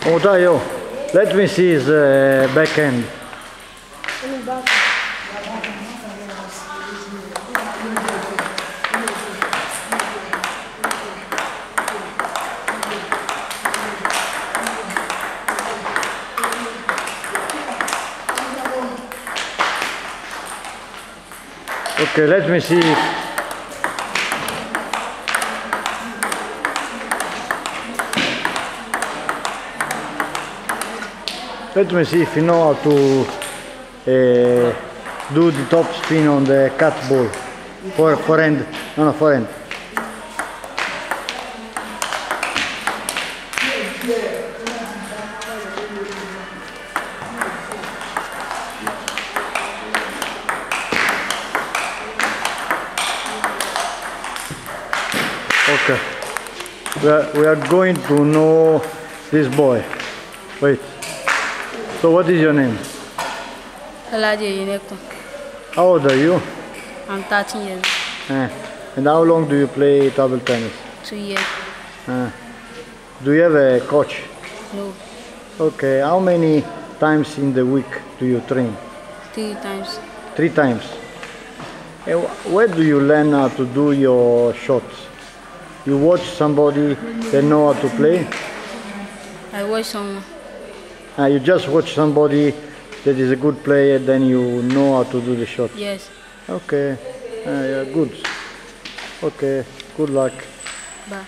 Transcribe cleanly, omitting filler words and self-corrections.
Oh, Tayo, let me see his backhand. Okay, let me see. Let me see if you know how to do the top spin on the cut ball. Forehand. No, forehand. Okay. We are going to know this boy. Wait. So what is your name? How old are you? I'm 13 years. And how long do you play table tennis? 2 years. Do you have a coach? No. Okay. How many times in the week do you train? 3 times. 3 times. And where do you learn how to do your shots? You watch somebody that know how to play? I watch someone. You just watch somebody that is a good player, then you know how to do the shot? Yes. Okay. Yeah, good. Okay. Good luck. Bye.